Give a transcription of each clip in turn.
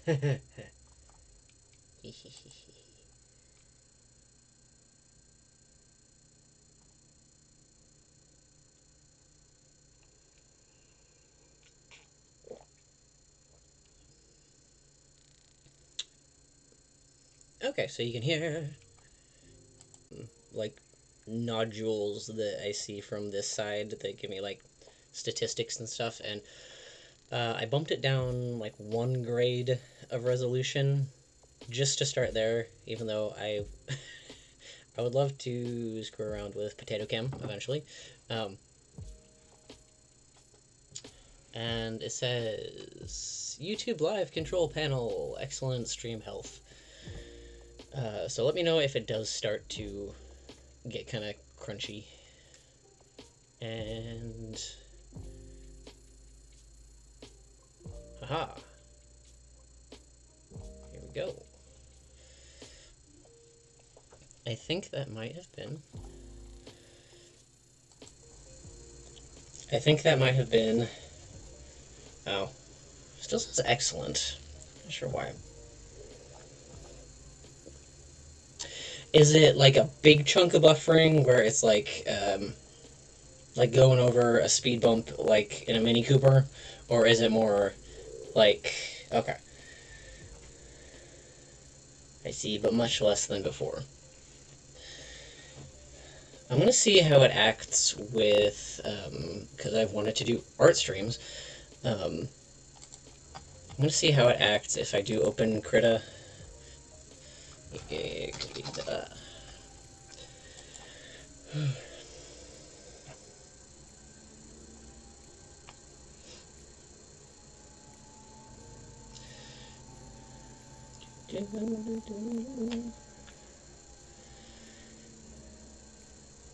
Okay, so you can hear like nodules that I see from this side that give me like statistics and stuff, and I bumped it down like 1 grade of resolution just to start there, even though I would love to screw around with potato cam eventually. Um, and it says YouTube live control panel, excellent stream health. So let me know if it does start to get kind of crunchy. And aha, here we go. I think that might have been. Oh, still says excellent. Not sure why. Is it like a big chunk of buffering where it's like going over a speed bump like in a Mini Cooper, or is it more like okay? I see, but much less than before. I'm gonna see how it acts with because I've wanted to do art streams. I'm gonna see how it acts if I do open Krita.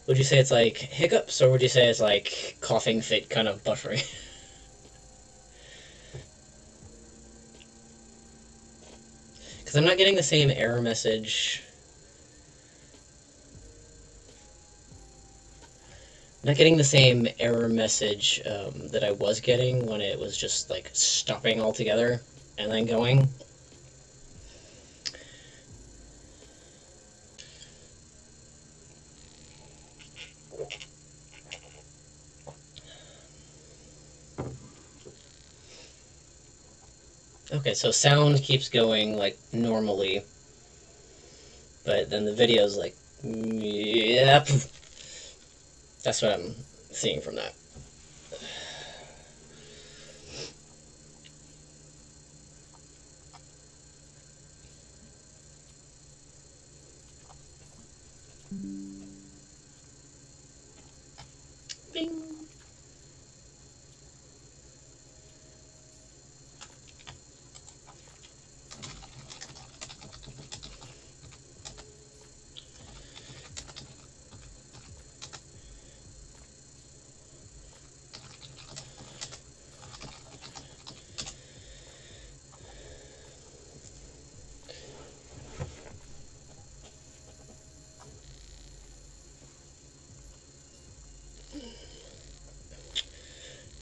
Would you say it's like hiccups, or would you say it's like coughing fit kind of buffering? Because I'm not getting the same error message. Not getting the same error message that I was getting when it was just like stopping altogether and then going. Okay, so sound keeps going like normally, but then the video's like, yep. That's what I'm seeing from that. Bing.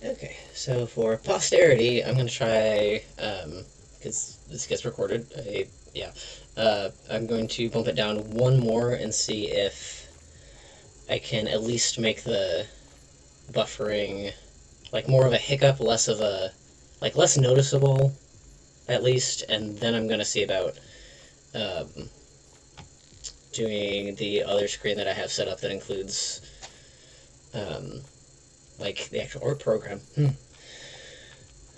Okay, so for posterity, I'm gonna try, because this gets recorded, I'm going to bump it down 1 more and see if I can at least make the buffering, like, more of a hiccup, less of a, like, less noticeable, at least, and then I'm gonna see about, doing the other screen that I have set up that includes, like, the actual art program.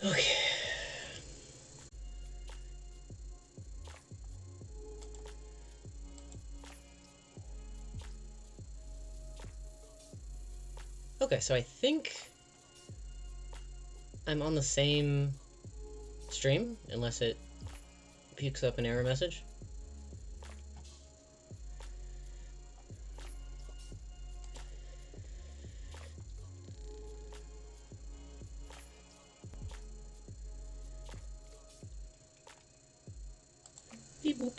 Okay. Okay, so I think I'm on the same stream, unless it pukes up an error message. Beep boop.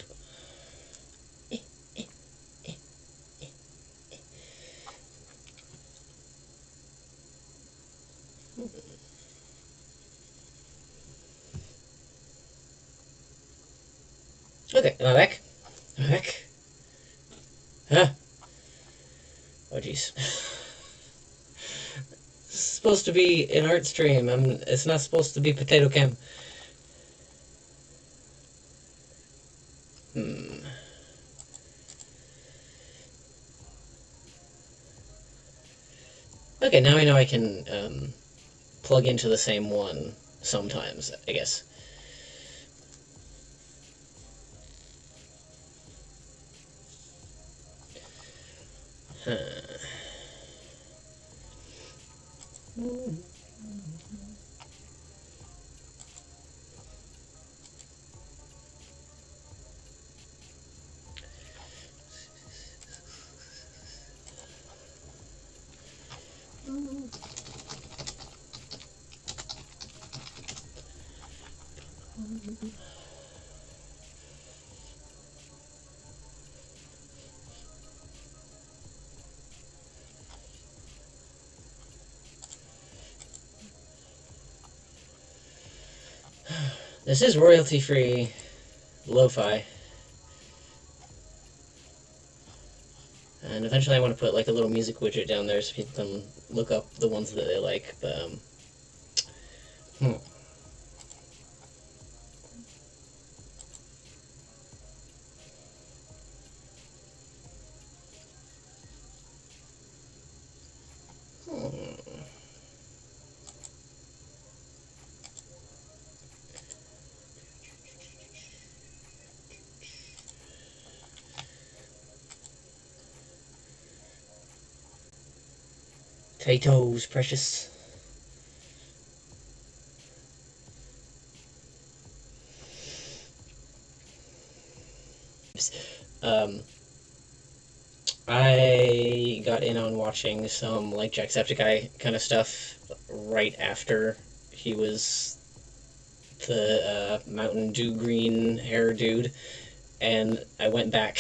Okay, am I back? Am I back? Huh? Oh, jeez. It's supposed to be an art stream. It's not supposed to be potato cam. Hmm. Okay, now I know I can plug into the same one sometimes, I guess. Huh. This is royalty-free lo-fi. And eventually I want to put like a little music widget down there so people can look up the ones that they like, but hmm. Potatoes, precious. I got in on watching some like Jacksepticeye kind of stuff right after he was the Mountain Dew green hair dude, and I went back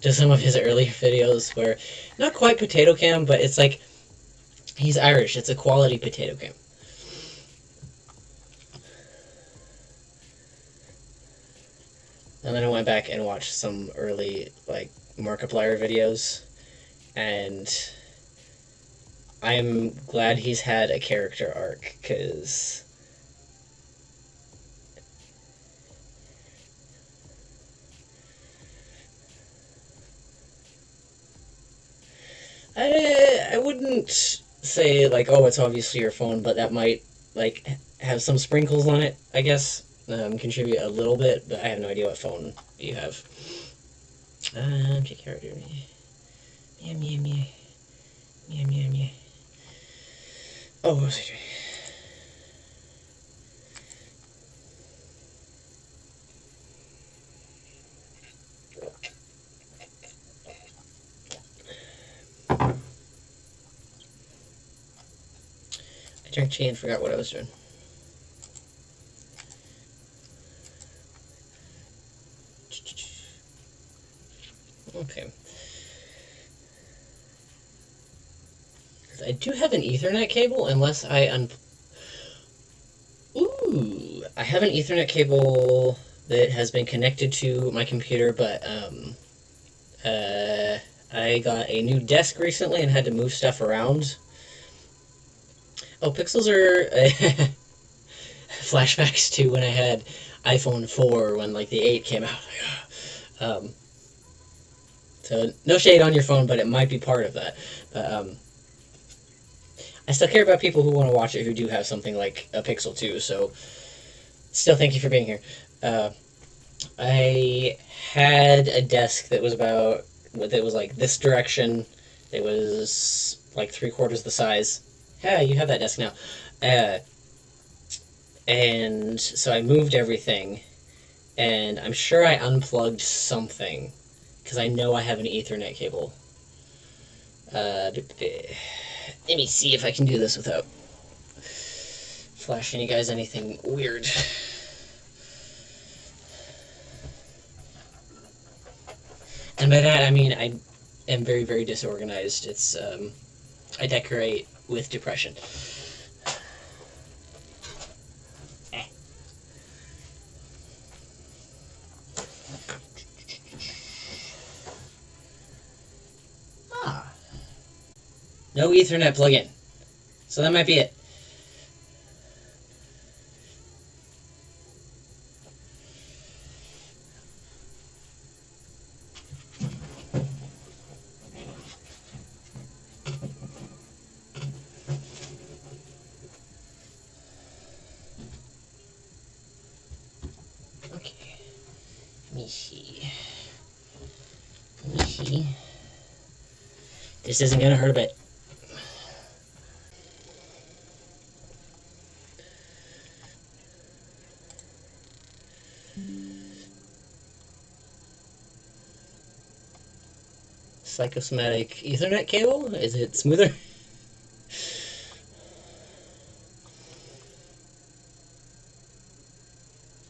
to some of his earlier videos where not quite potato cam, but it's like he's Irish. It's a quality potato cam. And then I went back and watched some early like Markiplier videos, and I'm glad he's had a character arc, because I wouldn't say like, oh, it's obviously your phone, but that might like have some sprinkles on it, I guess. Contribute a little bit, but I have no idea what phone you have. Take care of me. Meow, meow, meow. Meow, meow, meow. Oh, what was I doing? I drank tea and forgot what I was doing. Okay. I do have an Ethernet cable, unless I Ooh! I have an Ethernet cable that has been connected to my computer, but I got a new desk recently and had to move stuff around. Oh, pixels are flashbacks to when I had iPhone 4 when like the 8 came out. So no shade on your phone, but it might be part of that. But I still care about people who want to watch it who do have something like a Pixel 2. So still, thank you for being here. I had a desk that was like this direction. It was like 3/4 the size. Yeah, you have that desk now. And so I moved everything, and I'm sure I unplugged something, because I know I have an Ethernet cable. Let me see if I can do this without flashing you guys anything weird. And by that I mean I am very, very disorganized. It's I decorate with depression. Ah. No Ethernet plug-in. So that might be it. Okay. Let me see. This isn't gonna hurt a bit. Psychosomatic Ethernet cable? Is it smoother?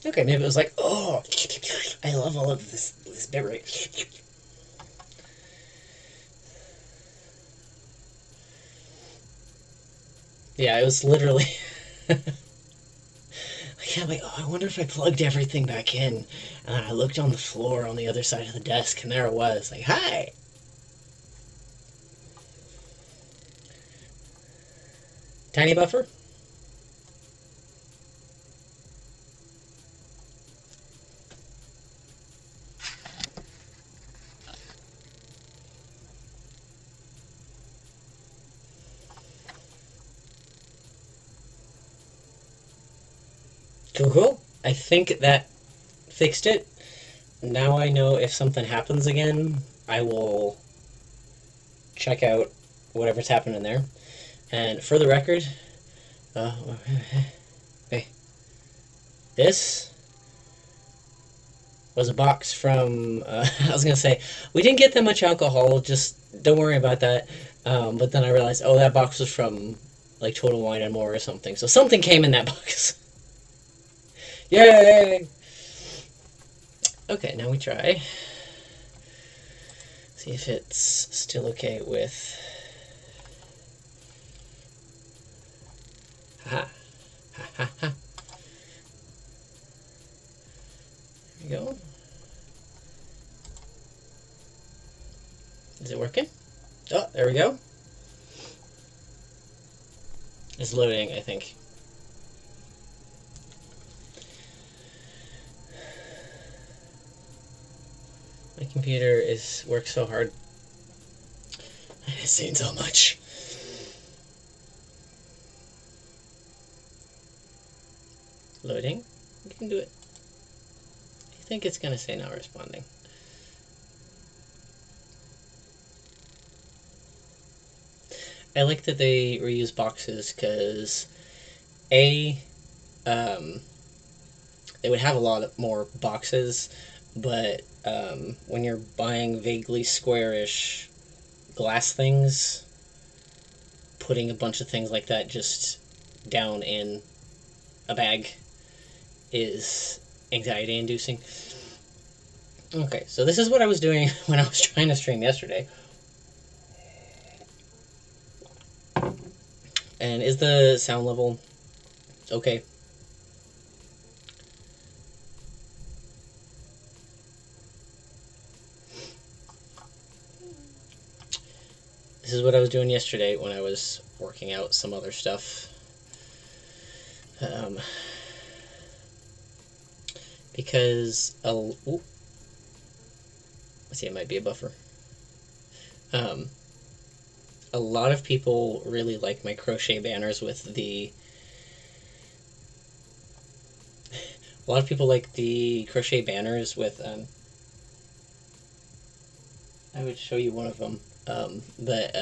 Okay, maybe it was like, oh, I love all of this bit right. Yeah, it was literally. Yeah, like, oh, I wonder if I plugged everything back in. And then I looked on the floor on the other side of the desk, and there it was. Like, hi! Tiny buffer? Cool. I think that fixed it. Now I know if something happens again, I will check out whatever's happening there. And for the record, hey, this was a box from, I was going to say, we didn't get that much alcohol, just don't worry about that. But then I realized, oh, that box was from, like, Total Wine and More or something. So something came in that box. Yay! Okay, now we try. See if it's still okay with... Ha ha ha ha. There we go. Is it working? Oh, there we go. It's loading, I think. My computer works so hard. It's seen so much. Loading. You can do it. I think it's going to say not responding. I like that they reuse boxes because they would have a lot more boxes, but when you're buying vaguely squarish glass things, putting a bunch of things like that just down in a bag is anxiety inducing. Okay, so this is what I was doing when I was trying to stream yesterday. And is the sound level okay? This is what I was doing yesterday when I was working out some other stuff. Because let's see, it might be a buffer. A lot of people really like my crochet banners with the... A lot of people like the crochet banners with... I would show you one of them. But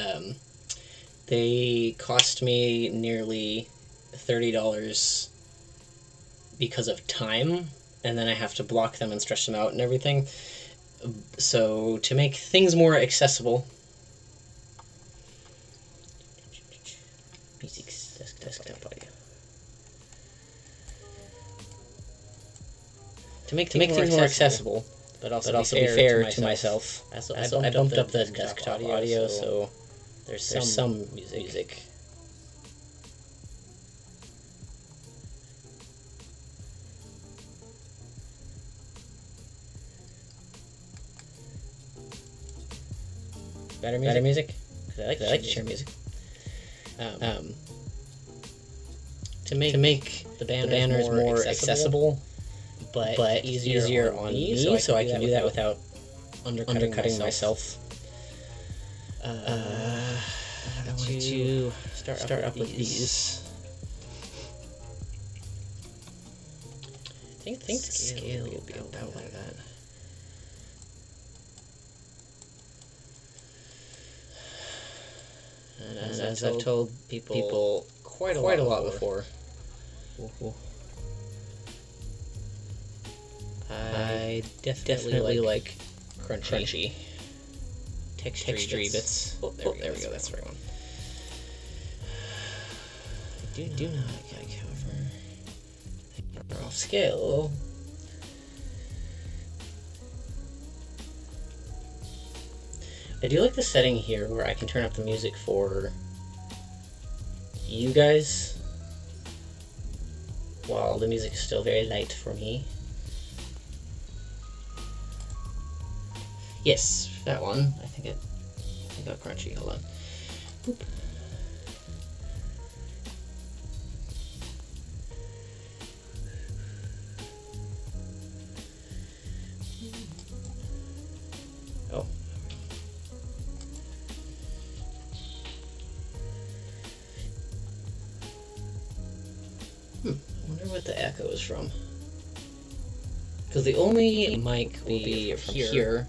they cost me nearly $30 because of time, and then I have to block them and stretch them out and everything. So to make things more accessible... Desktop audio. To make things more accessible, but also be fair to myself. I bumped up the desktop audio, so there's some music. better music. Because I like to share music. To make the banners more accessible, but easier on me, so I can do that without undercutting myself. I want to start up with these. I think the scale will be about like that. And as I've told people quite a lot before, I definitely like crunchy, textury bits. Oh, there we go. That's the right one. I do not cover off scale. I do like the setting here where I can turn up the music for you guys while the music is still very light for me. Yes, that one. I think it got crunchy. Hold on. Boop. Oh. I wonder what the echo is from. Because the only mic will be from here.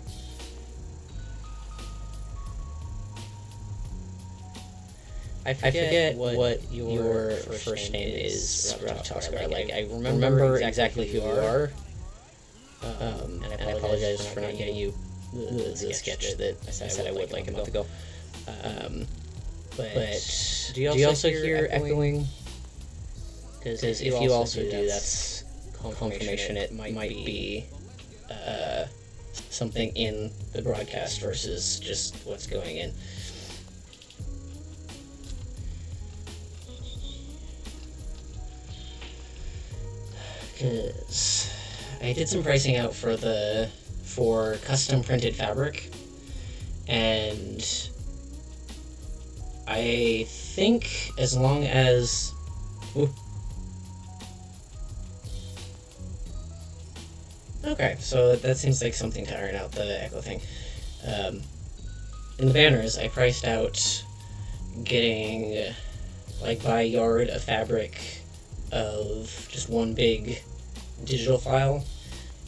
I forget what your first name is, Like, I remember exactly who you are. And I apologize for not getting you the sketch that I said I would like a month ago. But do you also hear echoing? Because if you also do, that's confirmation it might be something in the broadcast versus just what's going in. Because I did some pricing out for custom printed fabric, and I think as long as okay, so that seems like something to iron out the echo thing. In the banners, I priced out getting like by yard of fabric of just one big digital file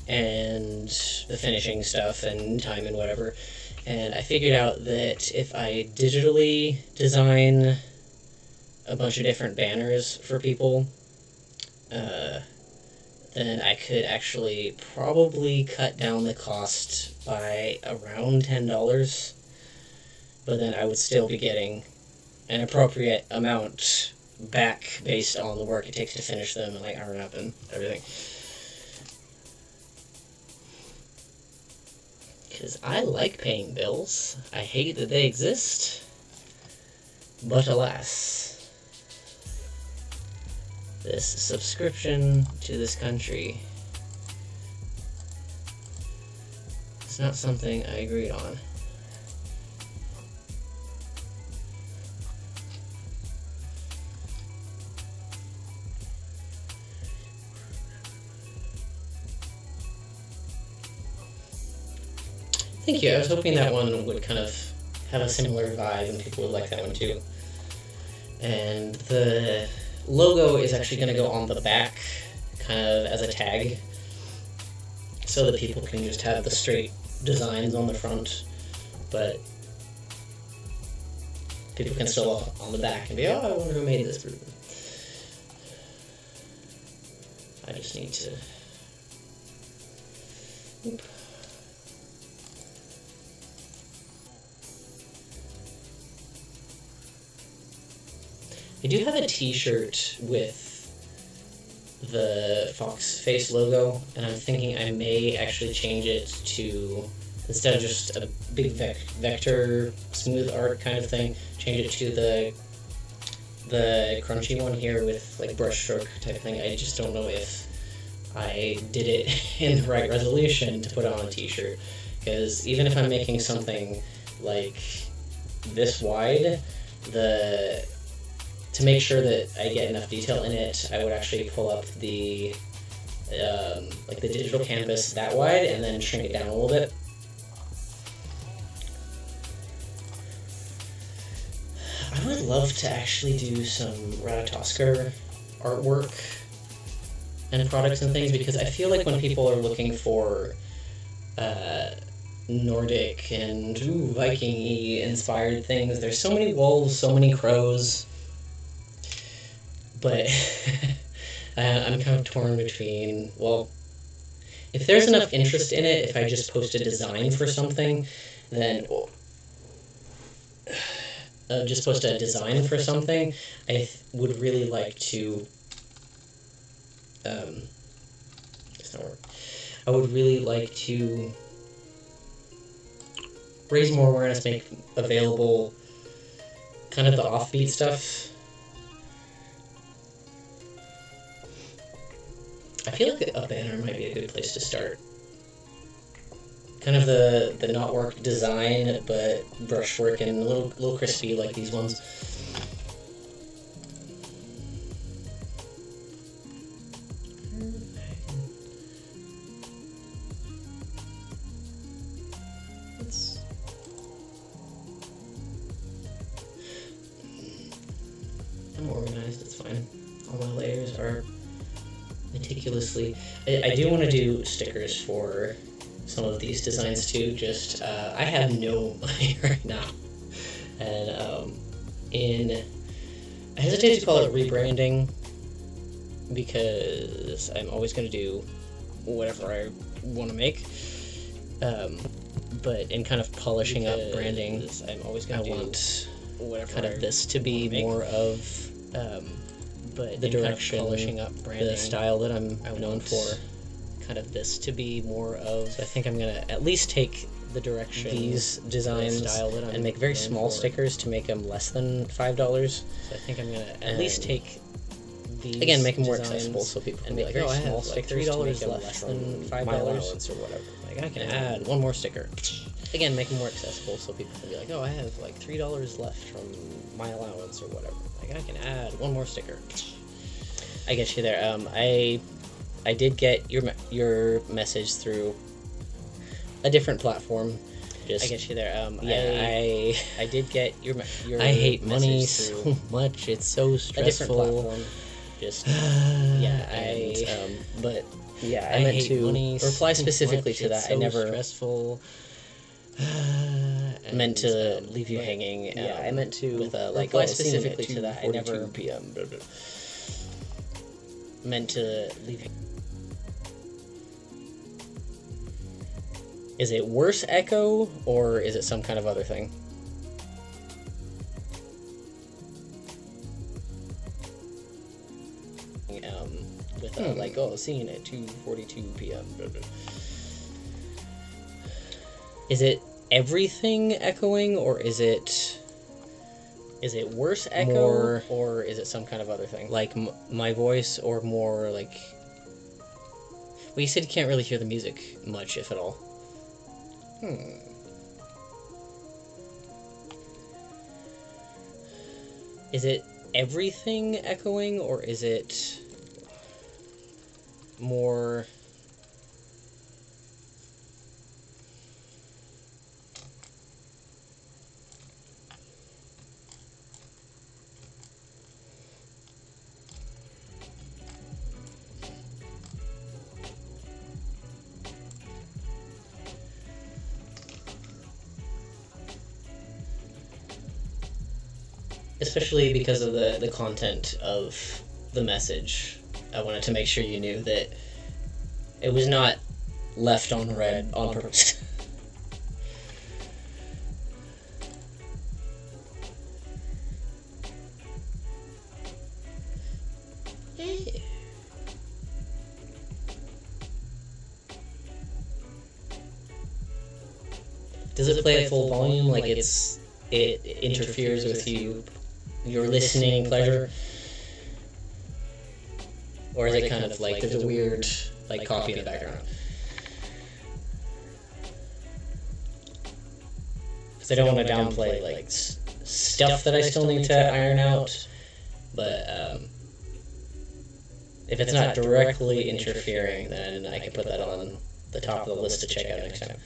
and the finishing stuff and time and whatever, and I figured out that if I digitally design a bunch of different banners for people, then I could actually probably cut down the cost by around $10, but then I would still be getting an appropriate amount back based on the work it takes to finish them and like iron up and everything. Because I like paying bills. I hate that they exist, but alas, this subscription to this country is not something I agreed on. Thank you. I was hoping that one would kind of have a similar vibe and people would like that one too. And the logo is actually going to go on the back, kind of as a tag, so that people can just have the straight designs on the front, but people can still look on the back and be, oh, I wonder who made this. I just need to... Oop. I do have a t-shirt with the fox face logo, and I'm thinking I may actually change it to, instead of just a big vector smooth art kind of thing, change it to the crunchy one here with like brushstroke type thing. I just don't know if I did it in the right resolution to put on a t-shirt, because even if I'm making something like this wide, to make sure that I get enough detail in it, I would actually pull up the like the digital canvas that wide and then shrink it down a little bit. I would love to actually do some Ratatoskr artwork and products and things, because I feel like when people are looking for Nordic and Viking-y inspired things, there's so many wolves, so many crows, but I'm kind of torn between, well, if there's enough interest in it, if I just post a design for something, then just post a design for something, I would really like to it's not work. I would really like to raise more awareness, make available kind of the offbeat stuff. I feel like a banner might be a good place to start. Kind of the knotwork design, but brushwork and a little crispy like these ones. I'm organized, it's fine. All my layers are meticulously. I do want to do stickers for some of these designs too, just I have no money right now, and I hesitate to call it rebranding, because I'm always going to do whatever I want to make, but in kind of polishing up branding, I'm always going to want whatever kind of this to be more of but the direction, polishing up branding, the style that I'm known for, kind of this to be more of. So I think I'm gonna at least take the direction, these designs, the style that I'm and make very small stickers to make them less than $5. So I think I'm gonna at least take these, again, make them more accessible, so people can be like, oh, I have like $3 less than $5 or whatever. Like I can add one more sticker. Again, make them more accessible, so people can be like, oh, I have like $3 left from my allowance or whatever. Like I can add one more sticker. I get you there. I did get your message through a different platform. Just I get you there. Yeah, I did get your I hate money so much. It's so stressful. A different platform. Just yeah, but yeah, I meant to reply specifically to that. I never stressful. Meant to leave you hanging. Yeah, I meant to with reply specifically to that. I never p.m. meant to leave you. Is it worse echo, or is it some kind of other thing? With like, oh, seen at 2:42 p.m. Is it everything echoing, or is it worse echo, more, or is it some kind of other thing? Like my voice, or more like... Well, you said you can't really hear the music much, if at all. Is it everything echoing, or is it more... Especially because of the content of the message. I wanted to make sure you knew that it was not left on red on purpose. Does it play at full volume, like it interferes with your listening pleasure? Or is it kind of like there's a weird like coffee in the background? because I don't want to downplay like stuff that I still need to iron out, but if it's not directly interfering, then I can put that on the top of the list to check out next time.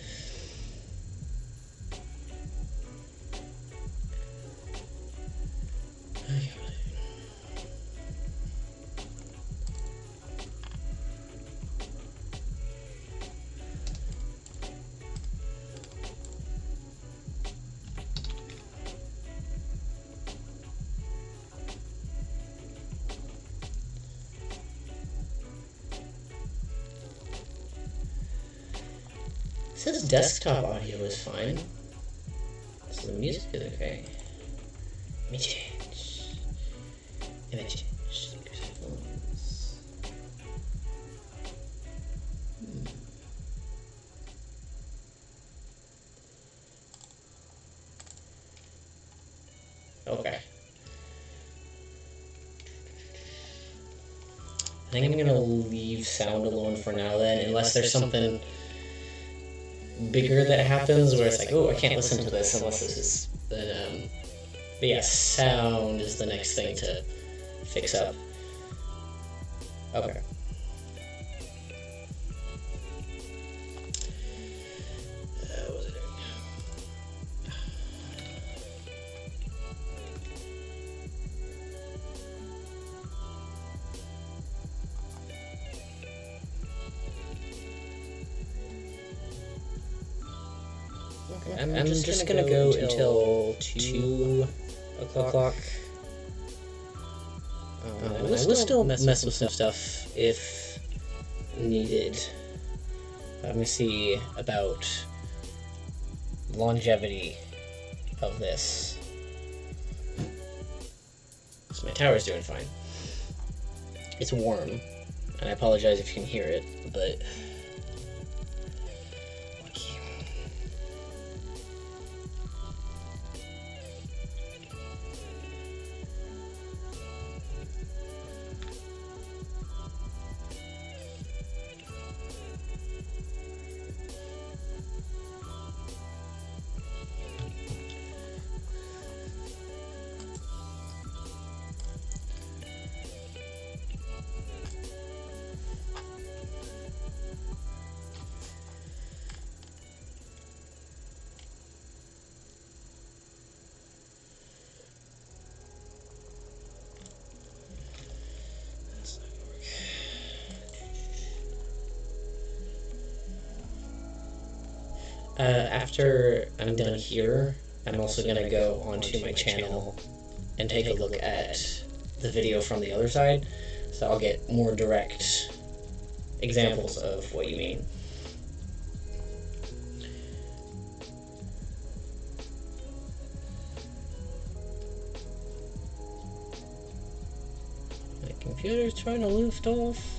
It says desktop audio is fine. So the music is okay. Let me change. Speakers, headphones. Okay. I think I'm gonna leave sound alone for now then, unless there's something bigger that happens where it's like, oh, I can't listen to this unless this is, then, but yeah, sound is the next thing to fix up. Okay. What was I doing? I'm just gonna go until 2 o'clock. I will still mess with some stuff if needed. I'm gonna see about longevity of this. So my tower's doing fine. It's warm, and I apologize if you can hear it, but after I'm done here, I'm also going to go onto my channel and take a look at the video from the other side, so I'll get more direct examples of what you mean. My computer's trying to lift off.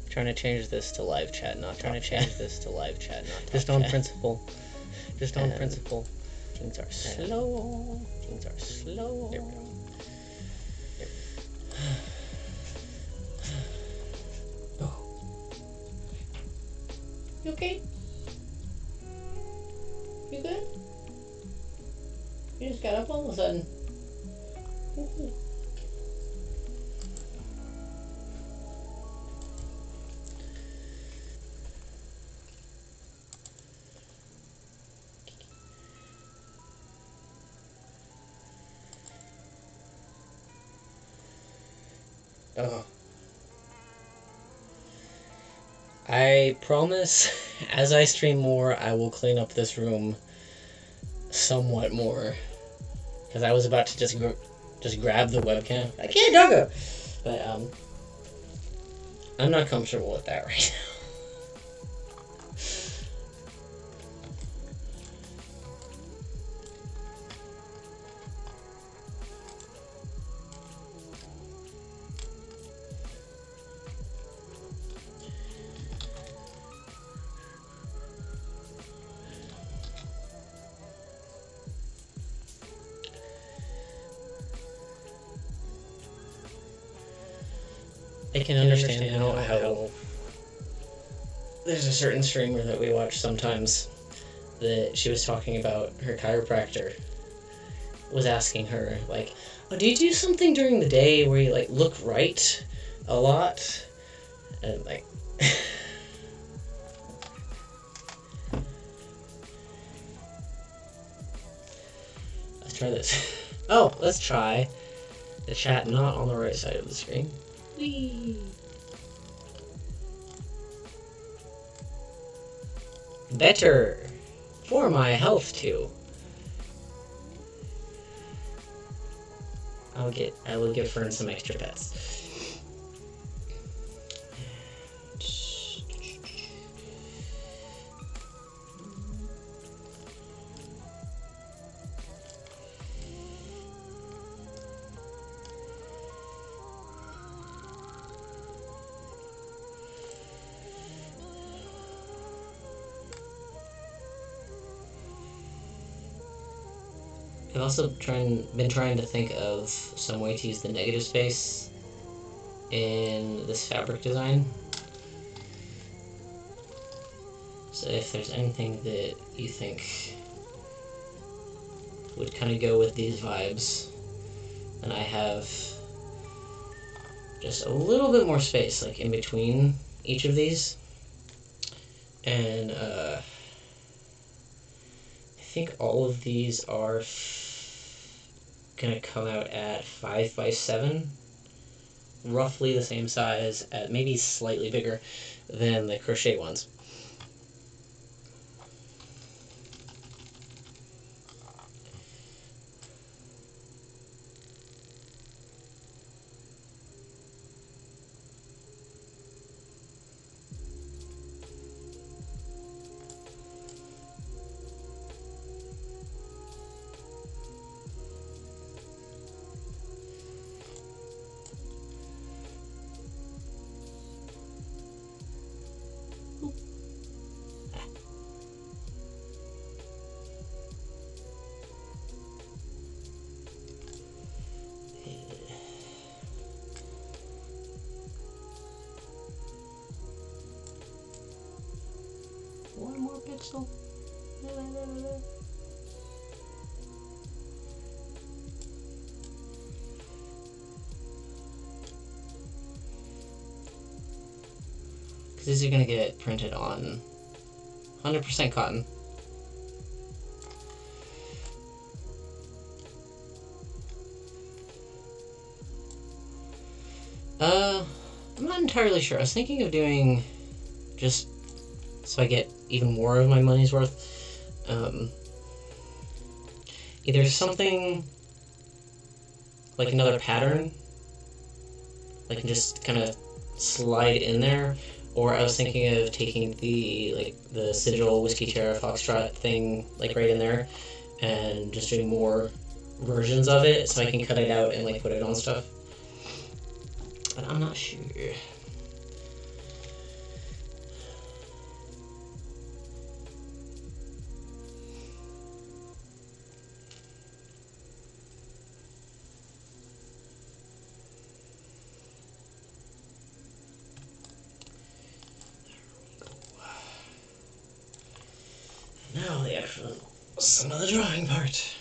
Trying to change this to live chat, not trying to change this to live chat, not just on principle. Just on principle. Things are slow. Things are slow. There we go. Oh. You okay? You good? You just got up all of a sudden. Oh. I promise, as I stream more, I will clean up this room somewhat more. Because I was about to just grab the webcam. I can't, doggo! But, I'm not comfortable with that right now. I can understand now how there's a certain streamer that we watch sometimes that she was talking about her chiropractor was asking her, like, oh, do you do something during the day where you, like, look right a lot? And, like... Let's try this. Oh, let's try the chat not on the right side of the screen. Whee! Better for my health too. I will give Fern some extra pets. I've also been trying to think of some way to use the negative space in this fabric design. So if there's anything that you think would kind of go with these vibes, then I have just a little bit more space, like in between each of these. And I think all of these are gonna come out at 5x7, roughly the same size, at maybe slightly bigger than the crochet ones. One more pixel. Because these are going to get printed on 100% cotton. I'm not entirely sure. I was thinking of doing just so I get even more of my money's worth. Either something like another pattern, like just kind of slide in there, or I was thinking of taking the sigil WhiskeyTerraFoxtrot thing like right in there, and just doing more versions of it so I can cut it out and like put it on stuff. But I'm not sure. Now the actual some of the drawing part.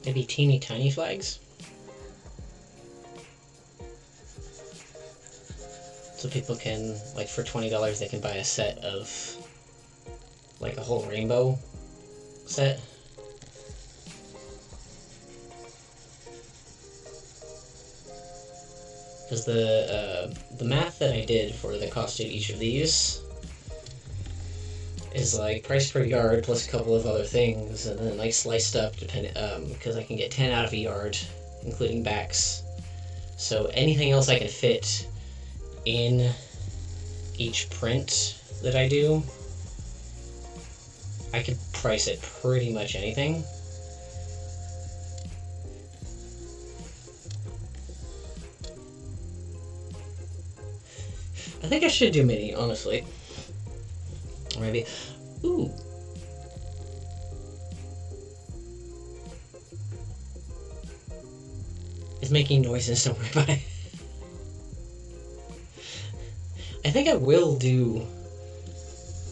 maybe teeny tiny flags. So people can, like, for $20 they can buy a set of, like, a whole rainbow set. Because the math that I did for the cost of each of these is like price per yard plus a couple of other things, and then like sliced up depending because I can get 10 out of a yard, including backs. So anything else I can fit in each print that I do, I could price it pretty much anything. I think I should do mini, honestly. Or maybe, ooh. It's making noises, don't worry about it. I think I will do,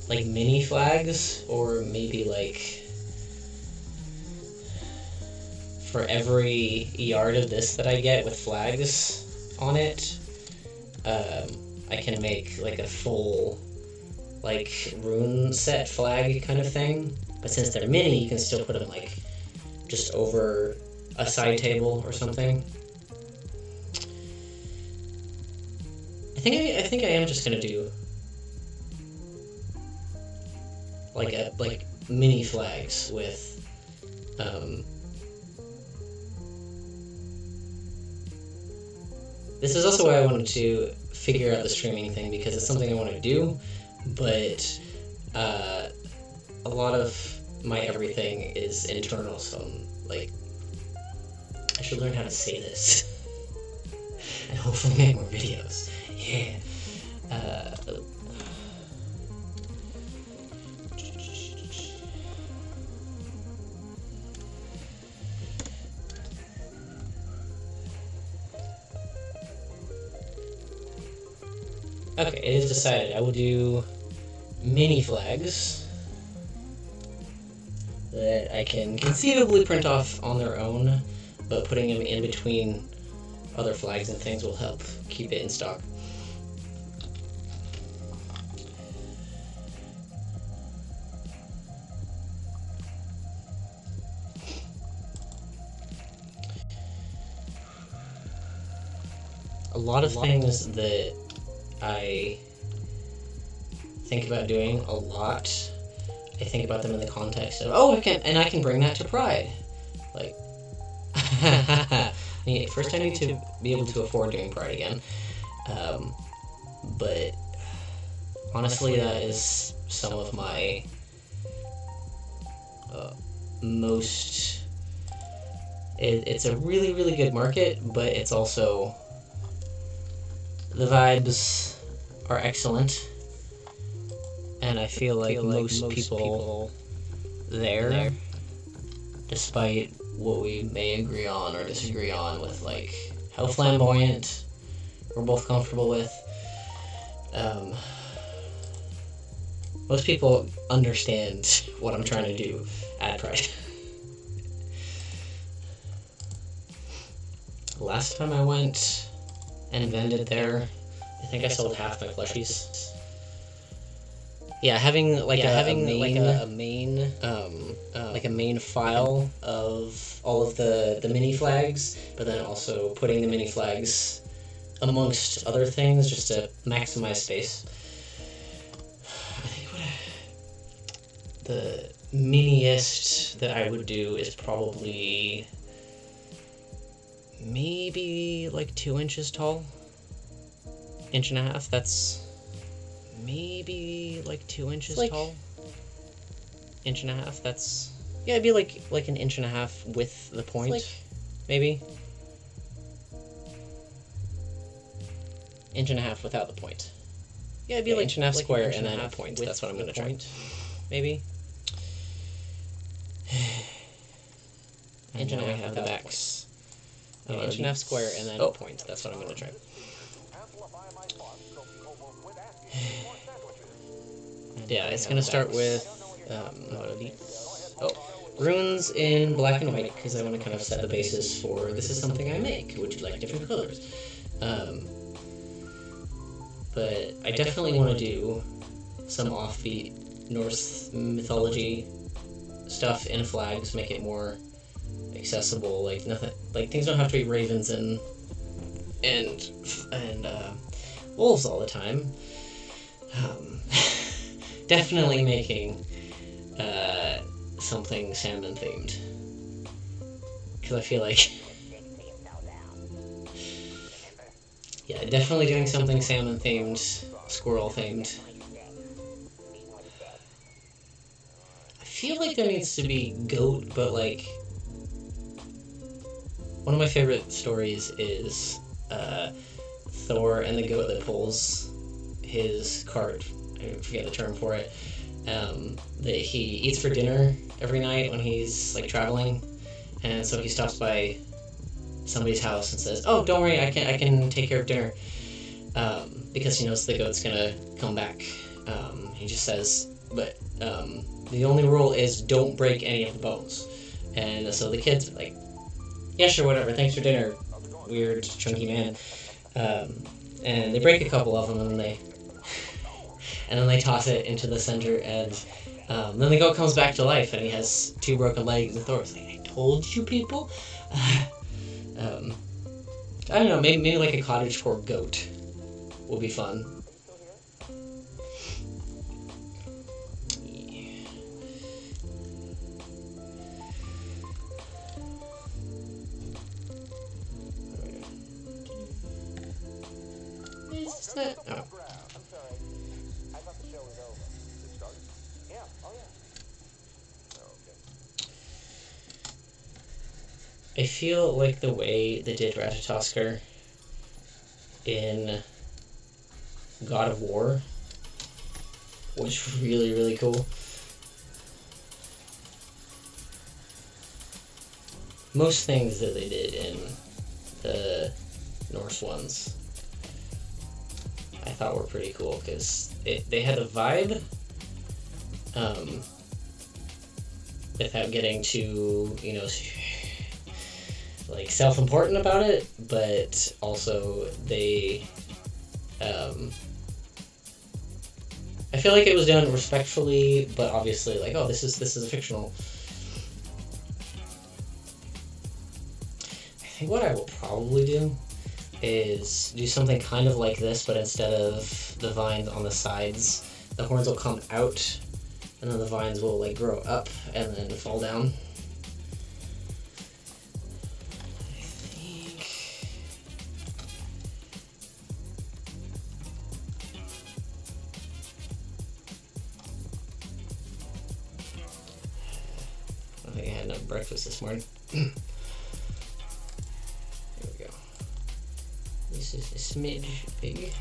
like, mini flags, or maybe, like, for every yard of this that I get with flags on it, I can make, like, a full, like, rune set flag kind of thing. But since they're mini, you can still put them, like, just over a side table or something. I think I am just gonna do like mini flags with this is also why I wanted to figure out the streaming thing, because it's something I want to do, but a lot of my everything is internal, so I'm like, I should learn how to say this and hopefully make more videos. Yeah. Okay, it is decided. I will do mini flags that I can conceivably print off on their own, but putting them in between other flags and things will help keep it in stock. A lot of things that I think about doing a lot, I think about them in the context of, oh, I can bring that to Pride. Like, first I need to be able to afford doing Pride again. But honestly, that is some of my most... It's a really, really good market, but it's also... The vibes are excellent, and I feel like most people there, despite what we may agree on or disagree on with, like, how flamboyant we're both comfortable with, most people understand what I'm trying to do at Pride. Last time I went and vended there, I think I sold half my plushies. Yeah, having a main file of all of the mini flags, but then also putting the mini flags amongst other things just to maximize space. I think the miniest that I would do is probably maybe like 2 inches tall. 1.5 inches, that's maybe like 2 inches tall. 1.5 inches, that's, yeah, it'd be like 1.5 inches with the point, maybe. 1.5 inches without the point. Yeah, it'd be like 1.5 inches square and then a point. That's what I'm gonna try. Maybe. 1.5 inches have the backs. 1.5 inches square and then a point. That's what I'm gonna try. Yeah, it's gonna start with runes in black and white because I want to kind of set the basis for this is something I make. Would you like different colors? But I definitely want to do some offbeat Norse mythology stuff in flags, make it more accessible. Like nothing, like things don't have to be ravens and wolves all the time. Definitely making something salmon themed, because I feel like yeah, definitely doing something salmon themed, squirrel themed. I feel like there needs to be goat, but like one of my favorite stories is Thor and the goat that pulls his cart. I forget the term for it. That he eats for dinner every night when he's like traveling, and so he stops by somebody's house and says, "Oh, don't worry, I can take care of dinner," because he knows the goat's gonna come back. He just says, but the only rule is don't break any of the bones. And so the kids are like, "Yeah, sure, whatever. Thanks for dinner, weird chunky man." And they break a couple of them, and then they toss it into the center, and then the goat comes back to life, and he has 2 broken legs, and Thor's like, "I told you, people." I don't know, maybe like a cottagecore goat will be fun. Is that? Oh. I'm sorry. I thought the show was over. It started? Yeah. Oh, yeah. Okay. I feel like the way they did Ratatoskr in God of War was really, really cool. Most things that they did in the Norse ones I thought were pretty cool, because they had a vibe without getting too, like self-important about it, but also they I feel like it was done respectfully, but obviously like, oh, this is a fictional. I think what I will probably do is do something kind of like this, but instead of the vines on the sides, the horns will come out, and then the vines will like grow up and then fall down. I think I had enough breakfast this morning. There we go. This is a smidge big.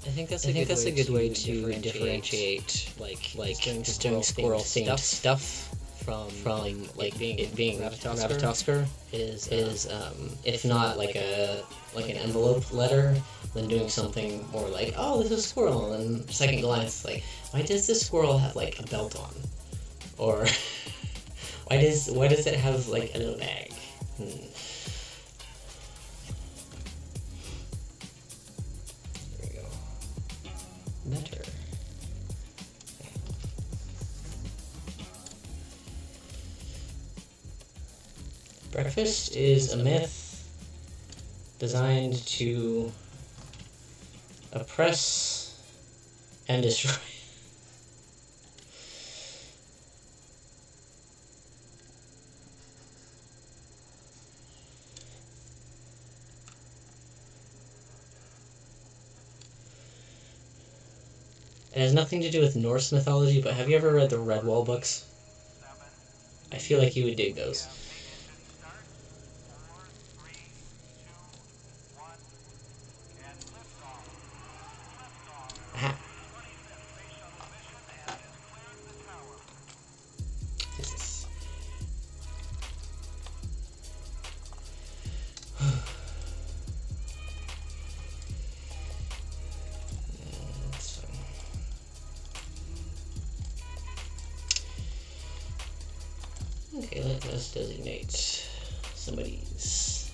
I think that's a good way to differentiate like just doing squirrel themed stuff from like being Ratatoskr is if not like an envelope letter, then doing something more like, oh, this is a squirrel, and second glance like, why does this squirrel have like a belt on, or why does it have like a little bag? Better. Breakfast is a myth designed to oppress And destroy. It has nothing to do with Norse mythology, but have you ever read the Redwall books? I feel like you would dig those. Ah. Jesus. Okay, let us designate somebody's.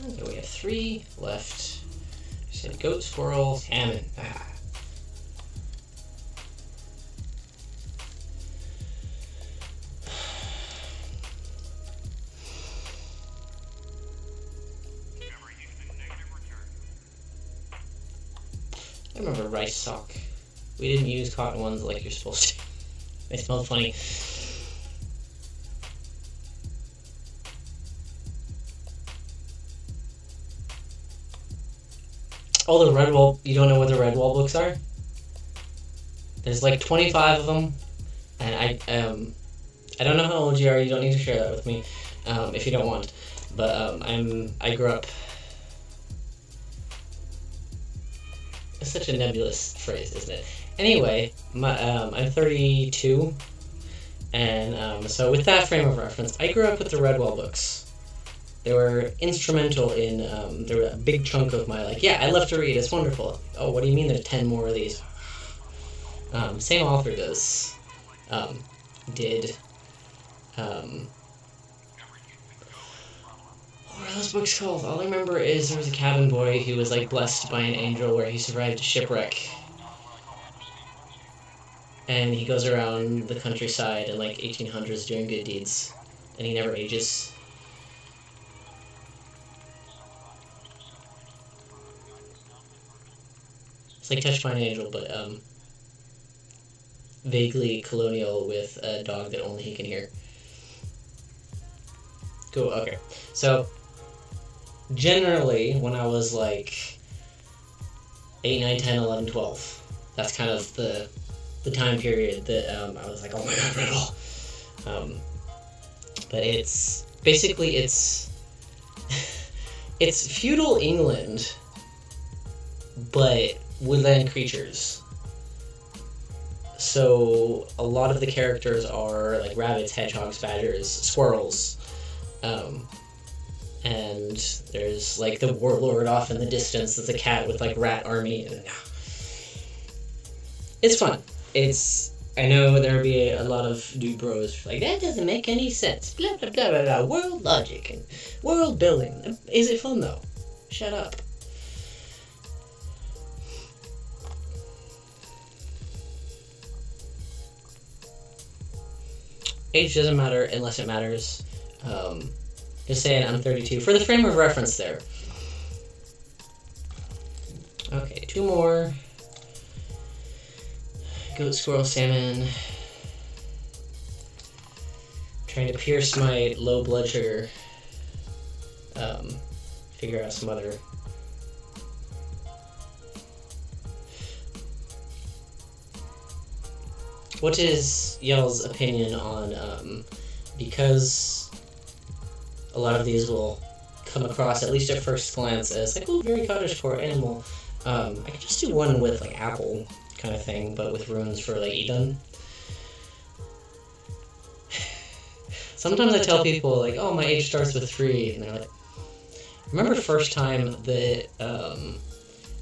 Okay, we have 3 left. You said goat, squirrel, salmon. Ah. I remember rice sock. We didn't use cotton ones like you're supposed to. They smelled funny. Oh, the Redwall. You don't know what the Redwall books are? There's like 25 of them, and I don't know how old you are. You don't need to share that with me, if you don't want. But I grew up. It's such a nebulous phrase, isn't it? Anyway, I'm 32, and so with that frame of reference, I grew up with the Redwall books. They were instrumental in, they were a big chunk of my, like, yeah, I love to read, it's wonderful. Oh, what do you mean there's 10 more of these? Same author does, what are those books called? All I remember is there was a cabin boy who was, like, blessed by an angel where he survived a shipwreck. And he goes around the countryside in, like, 1800s doing good deeds. And he never ages. It's like Touched by an Angel, but, vaguely colonial with a dog that only he can hear. Cool, okay. So, generally, when I was like 8, 9, 10, 11, 12, that's kind of the time period that I was like, oh my god, Riddle. But it's basically it's feudal England, but woodland creatures. So a lot of the characters are like rabbits, hedgehogs, badgers, squirrels. And there's like the warlord off in the distance that's a cat with like rat army. And it's fun. I know there'll be a lot of dude bros like, that doesn't make any sense. Blah, blah, blah, blah, blah. World logic and world building. Is it fun though? Shut up. Age doesn't matter unless it matters. Just saying I'm 32. For the frame of reference there. Okay, 2 more. Goat, squirrel, salmon. Trying to pierce my low blood sugar. Figure out some other. What is y'all's opinion on, because a lot of these will come across, at least at first glance, as like, oh, very cottagecore animal. I could just do one with like apple kind of thing, but with runes for like Eden. Sometimes I tell people like, oh, my age starts with 3, and they're like, remember the first time that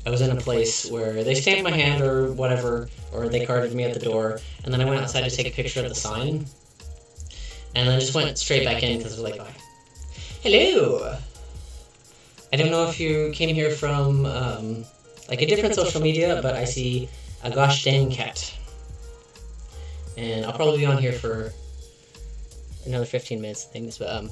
I was in a place where they stamped my hand or whatever, or they carded me at the door, and then I went outside to take a picture of the sign, and then just went straight back in because it was like, oh, hello! I don't know if you came here from like a different social media, but I see a gosh dang cat. And I'll probably be on here for another 15 minutes and things, but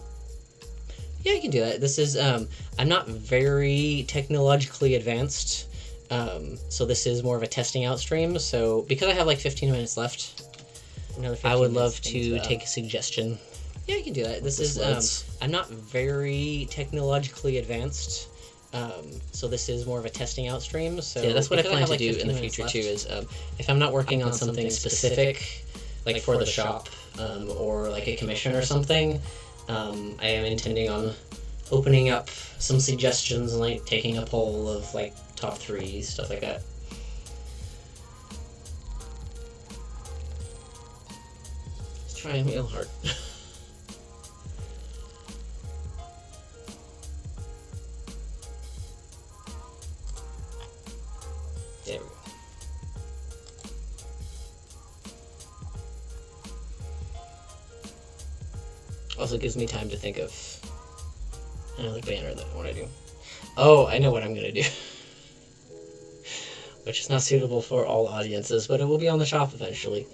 yeah, you can do that. This is I'm not very technologically advanced, so this is more of a testing out stream. So because I have like 15 minutes left, I would love to take a suggestion. Yeah, you can do that. This is I'm not very technologically advanced, so this is more of a testing out stream. So yeah, that's what I plan to do in the future too. Is if I'm not working on something specific, like for the shop, or like a commission or something, I am intending on opening up some suggestions and like taking a poll of like top 3, stuff like that. Let's try real hard. There we go. Also gives me time to think of another banner that I want to do. Oh, I know what I'm going to do. Which is not suitable for all audiences, but it will be on the shop eventually.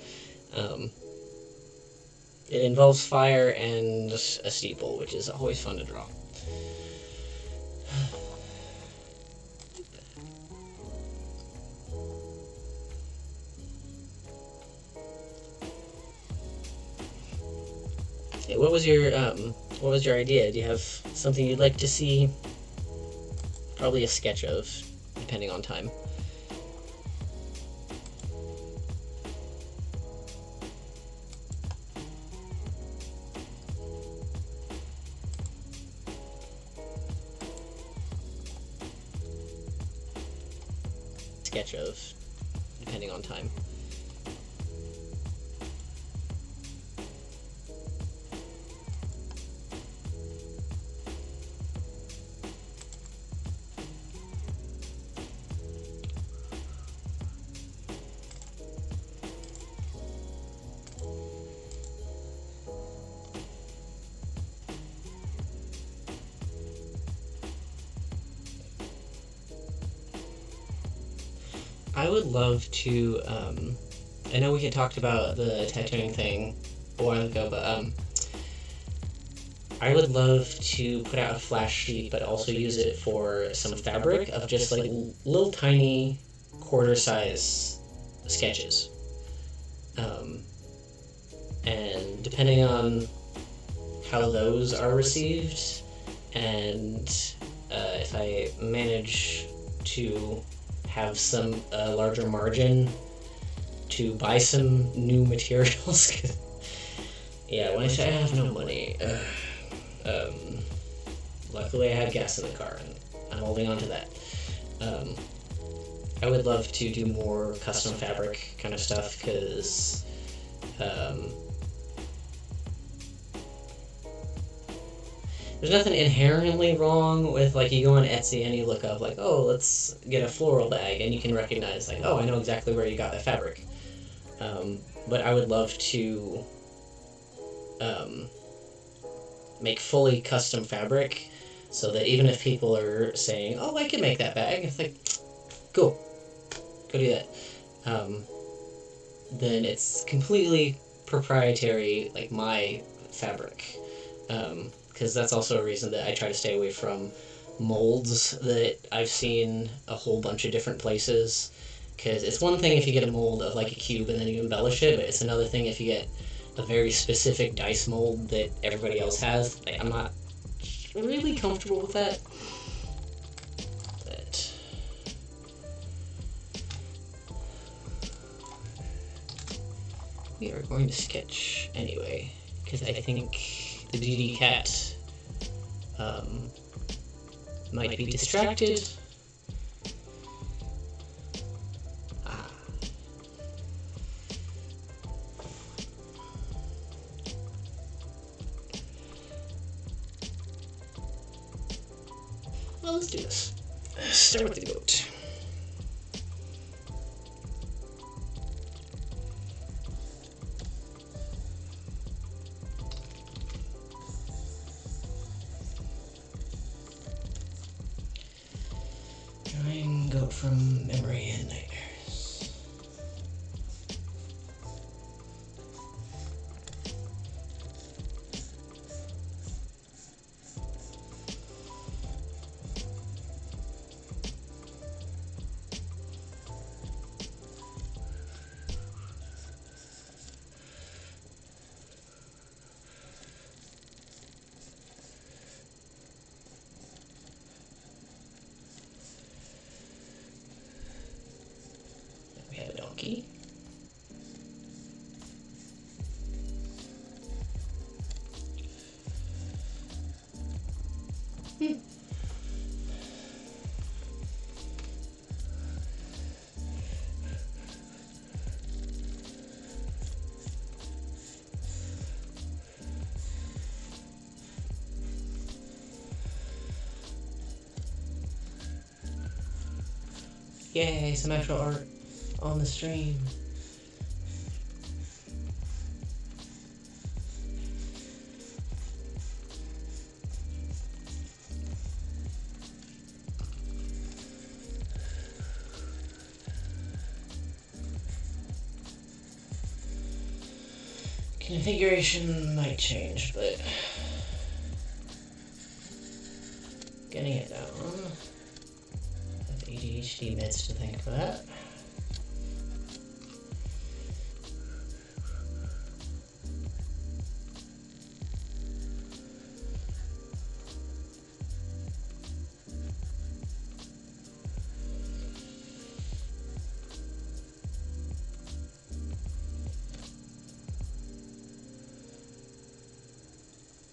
It involves fire and a steeple, which is always fun to draw. Hey, what was your idea? Do you have something you'd like to see? Probably a sketch of, depending on time. Sketch of, depending on time. I would love to, I know we had talked about the tattooing thing a while ago, but I would love to put out a flash sheet, but also use it for some fabric of just like little tiny quarter-size sketches. And depending on how those are received, and if I manage to have some larger margin to buy some new materials. Yeah, when I say I have no money, luckily I have gas in the car, and I'm holding on to that. I would love to do more custom fabric kind of stuff, because there's nothing inherently wrong with, like, you go on Etsy and you look up, like, oh, let's get a floral bag, and you can recognize, like, oh, I know exactly where you got that fabric. But I would love to make fully custom fabric, so that even if people are saying, oh, I can make that bag, it's like, cool, go do that. Then it's completely proprietary, like, my fabric. Because that's also a reason that I try to stay away from molds that I've seen a whole bunch of different places. Because it's one thing if you get a mold of like a cube and then you embellish it, but it's another thing if you get a very specific dice mold that everybody else has. Like, I'm not really comfortable with that. But we are going to sketch anyway, because I think the DD cat might be distracted. Well, let's do this. Start with the goat. Drawing goat from memory and nightmares. We have a donkey. Yay, some extra art on the stream. Configuration might change, but getting it down. Have ADHD meds to thank for that.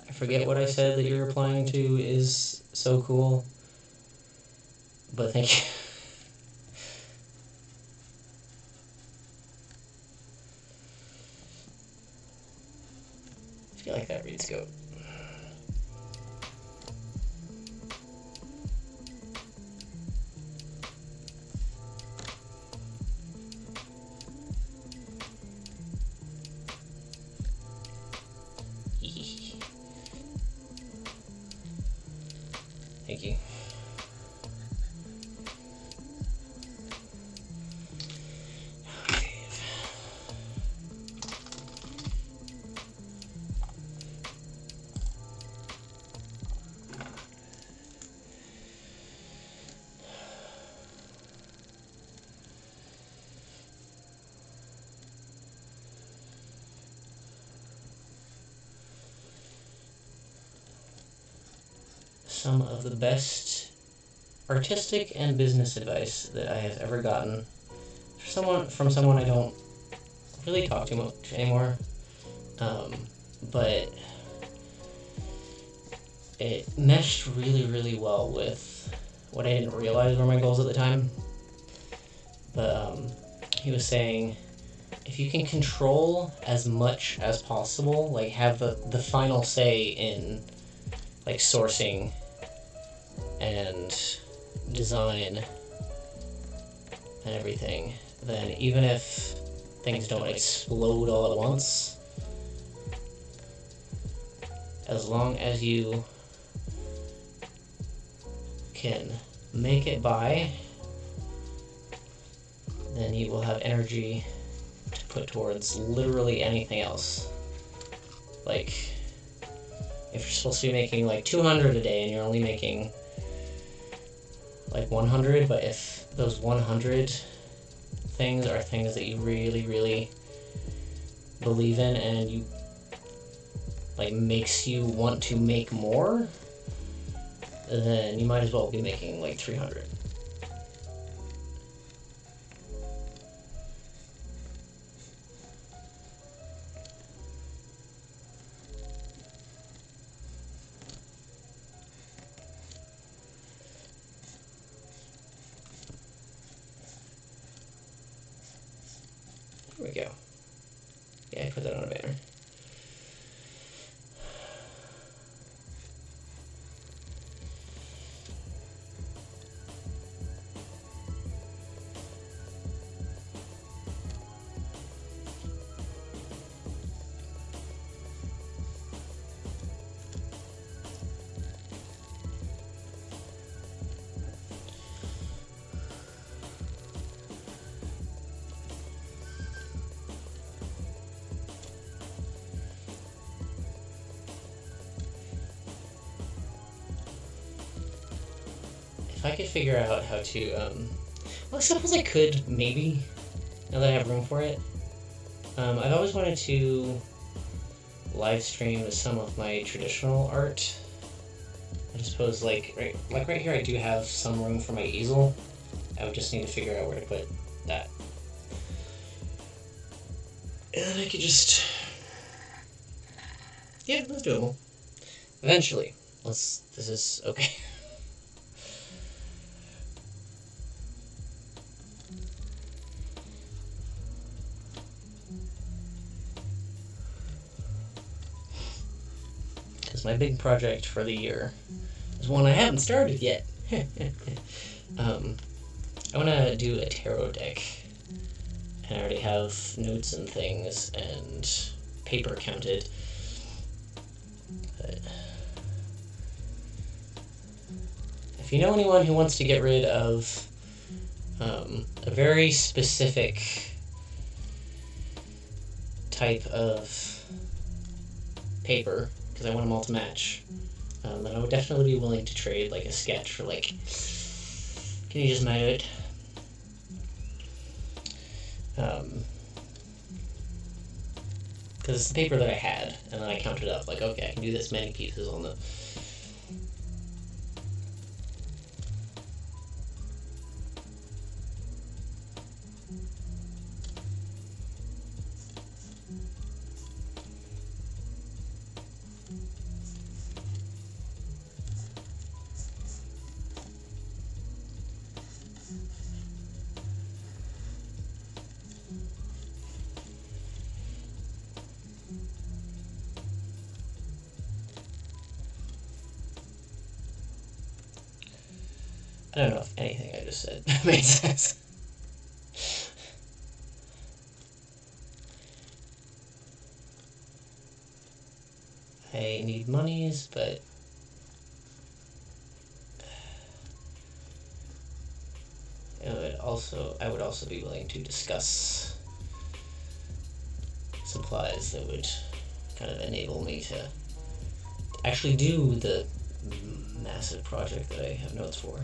I forget what I said that you're replying to is so cool, but thank you. I feel like that reads goat. Thank you. Some of the best artistic and business advice that I have ever gotten from someone I don't really talk to much anymore, but it meshed really, really well with what I didn't realize were my goals at the time. But he was saying, if you can control as much as possible, like have the final say in like sourcing and design and everything, then even if things don't explode all at once, as long as you can make it by, then you will have energy to put towards literally anything else. Like, if you're supposed to be making like 200 a day and you're only making like 100, but if those 100 things are things that you really, really believe in and you like makes you want to make more, then you might as well be making like 300. There we go. Yeah, I put that on a banner. if I could figure out how to, well, I suppose I could, maybe, now that I have room for it. I've always wanted to live stream some of my traditional art. I suppose, like right here, I do have some room for my easel. I would just need to figure out where to put that. And then I could just... Yeah, that's doable. Eventually. This is... okay. Because my big project for the year is one I haven't started yet. I want to do a tarot deck, and I already have notes and things and paper counted. But if you know anyone who wants to get rid of a very specific type of paper, because I want them all to match, then I would definitely be willing to trade like a sketch for like, can you just match it? Because it's the paper that I had, and then I counted up, like, okay, I can do this many pieces on the... I don't know if anything I just said made sense. I need monies, but I would also be willing to discuss supplies that would kind of enable me to actually do the massive project that I have notes for.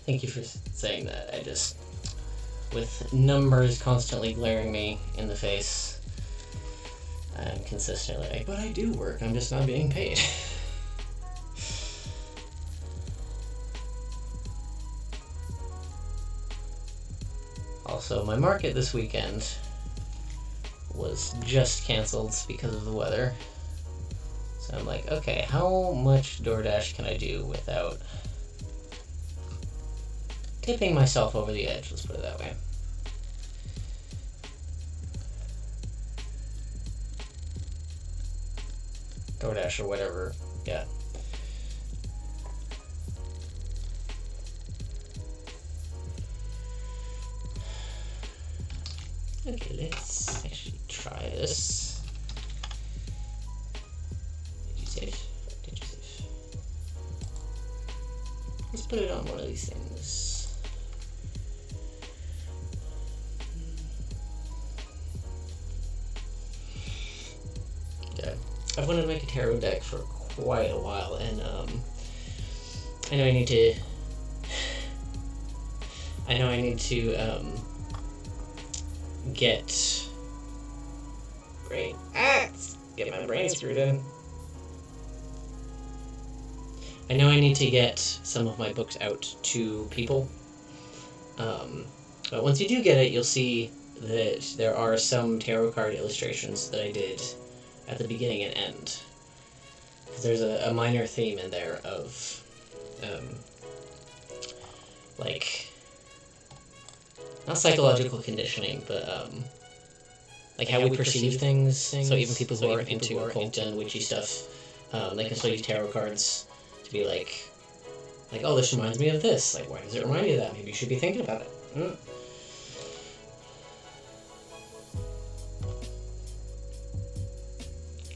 Thank you for saying that. I just, with numbers constantly glaring me in the face, I'm consistently like, but I do work, I'm just not being paid. Also, my market this weekend was just canceled because of the weather. So I'm like, okay, how much DoorDash can I do without tipping myself over the edge, let's put it that way. DoorDash or whatever, yeah. Okay, let's actually try this. Did you save? Did you save? Let's put it on one of these things. I've wanted to make a tarot deck for quite a while, and I know I need to. Get my brain screwed in. I know I need to get some of my books out to people. But once you do get it, you'll see that there are some tarot card illustrations that I did at the beginning and end. Because there's a minor theme in there of, like, not psychological conditioning, but, like how we perceive things. So even people who are into occult and witchy stuff, they can still use tarot cards to be like, oh, this reminds me of this. Like, why does it remind you of that? Maybe you should be thinking about it.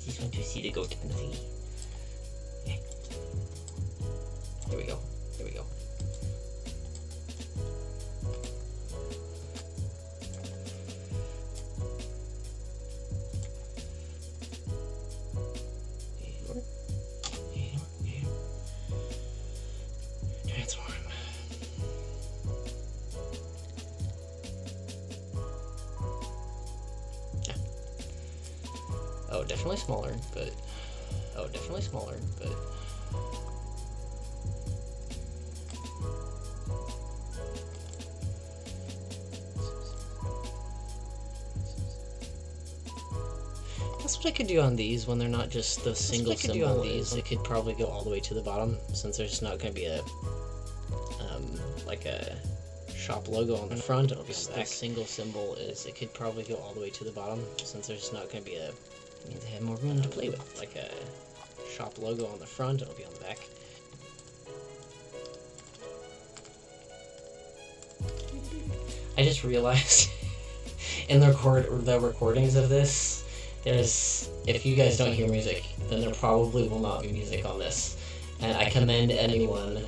Just want to see the goat and see. Okay. Here we go. Here we go. Transform. Yeah. Oh, definitely smaller, but... That's what I could do on these when they're not just the single symbol. It could probably go all the way to the bottom, since there's not going to be a like a shop logo on the front. It'll be on the back. The single symbol is it could probably go all the way to the bottom, since there's not going to be a. You need to have more room to play with, like a shop logo on the front. It'll be on the back. I just realized in the recordings of this, if you guys don't hear music, then there probably will not be music on this. And I commend anyone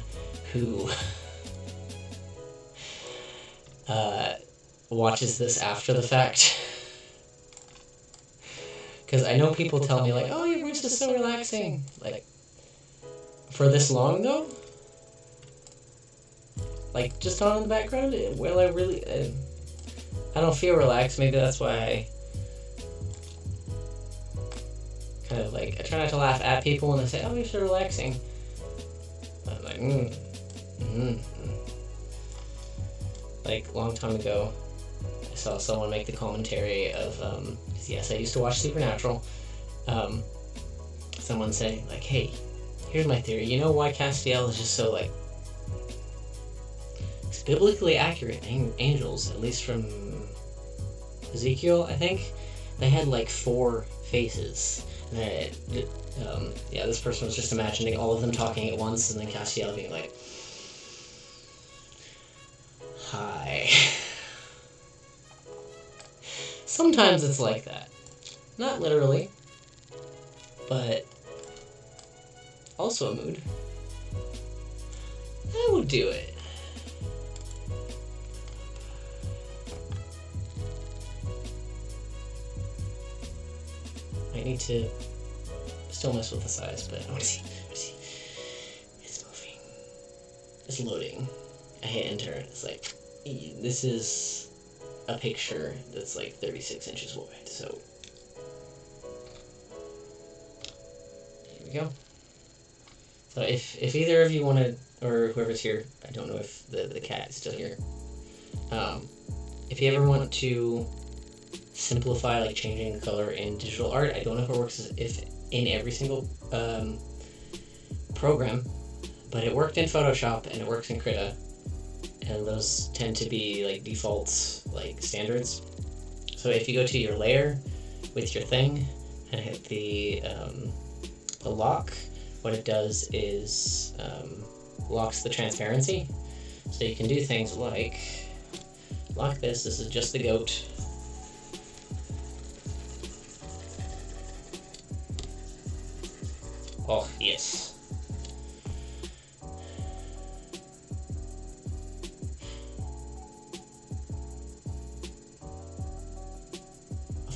who watches this after the fact. Because I know people tell me, like, oh, your voice is so relaxing. Like, for this long, though? Like, just on in the background? Well, I don't feel relaxed. Maybe that's why I kind of, like, I try not to laugh at people when they say, oh, you're so relaxing. I'm like, Like, a long time ago, I saw someone make the commentary of, yes, I used to watch Supernatural. Someone say, like, hey, here's my theory. You know why Castiel is just so, like, it's biblically accurate angels, at least from Ezekiel, I think? They had, like, 4 faces. And this person was just imagining all of them talking at once, and then Castiel being like, hi. Sometimes it's like that. Not literally, but also a mood. I would do it. I need to still mess with the size, but I want to see. It's moving. It's loading. I hit enter. It's like, this is a picture that's like 36 inches wide, so here we go. So if either of you want to, or whoever's here, I don't know if the cat is still here, if you ever want to simplify, like, changing the color in digital art, I don't know if it works if in every single program, but it worked in Photoshop and it works in Krita, and those tend to be, like, default, like, standards. So if you go to your layer with your thing and hit the lock, what it does is locks the transparency. So you can do things like lock this. This is just the goat. Oh, yes.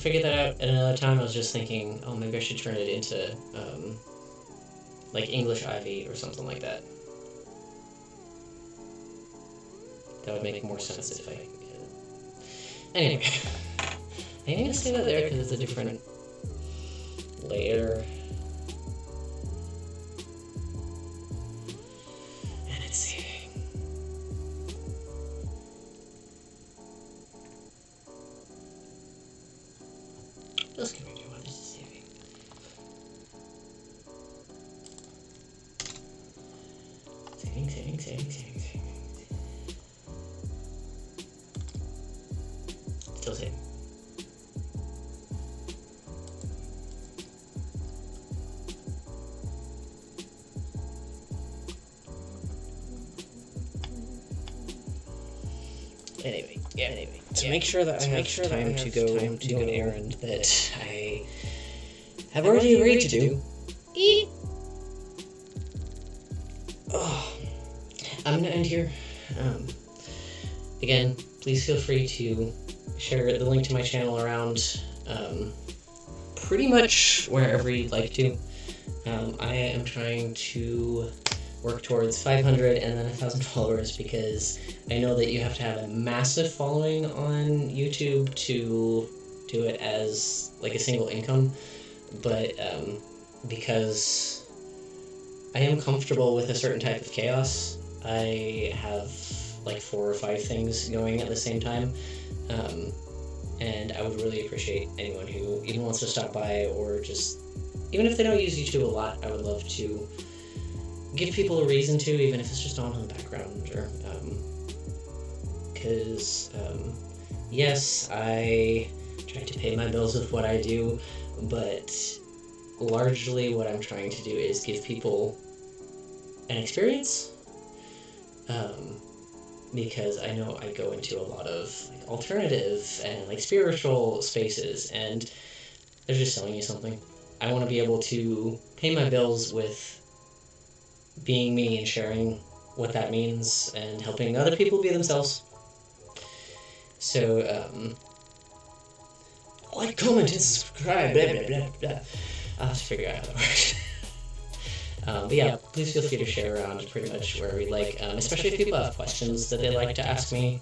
figure that out at another time. I was just thinking, oh, maybe I should turn it into, like English ivy or something like that. That would make more sense if I... Anyway. I'm going to stay that there because it's a different layer. And it's saving. Just give me one, it's saving. Saving. Still saving. Anyway, to make sure that I have time to go do an errand that I have already agreed to do. Oh, I'm gonna end here. Again, please feel free to share the link to my channel around pretty much wherever you'd like to. I am trying to work towards 500 and then 1,000 followers because I know that you have to have a massive following on YouTube to do it as like a single income, but because I am comfortable with a certain type of chaos, I have like 4 or 5 things going at the same time, and I would really appreciate anyone who even wants to stop by, or just, even if they don't use YouTube a lot, I would love to give people a reason to, even if it's just on in the background, or because yes, I try to pay my bills with what I do, but largely what I'm trying to do is give people an experience, because I know I go into a lot of like alternative and like spiritual spaces, and they're just selling you something. I want to be able to pay my bills with being me and sharing what that means and helping other people be themselves. So, like, comment, and subscribe, blah, blah, blah, blah. I'll have to figure out how that works. But yeah, please feel free to share around pretty much wherever you like, especially if people have questions that they'd like to ask me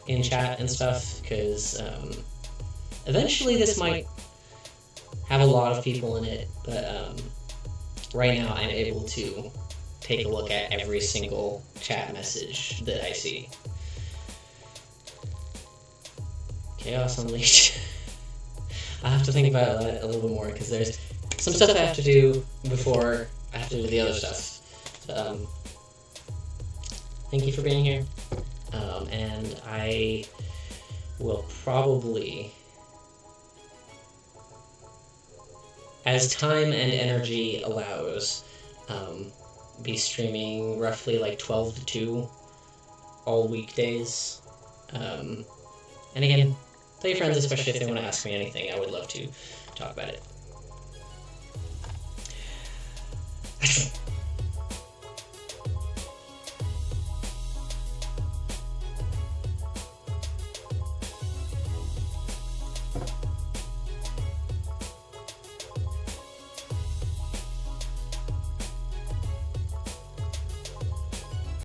in chat and stuff, because eventually this might have a lot of people in it, but right now I'm able to take a look at every single chat message that I see. Chaos Unleashed. I have to think about that a little bit more, because there's some stuff I have to do before I have to do the other stuff. So, thank you for being here, and I will probably, as time and energy allows, be streaming roughly like 12 to 2 all weekdays. And again, tell your friends, especially if they want to ask me anything. I would love to talk about it.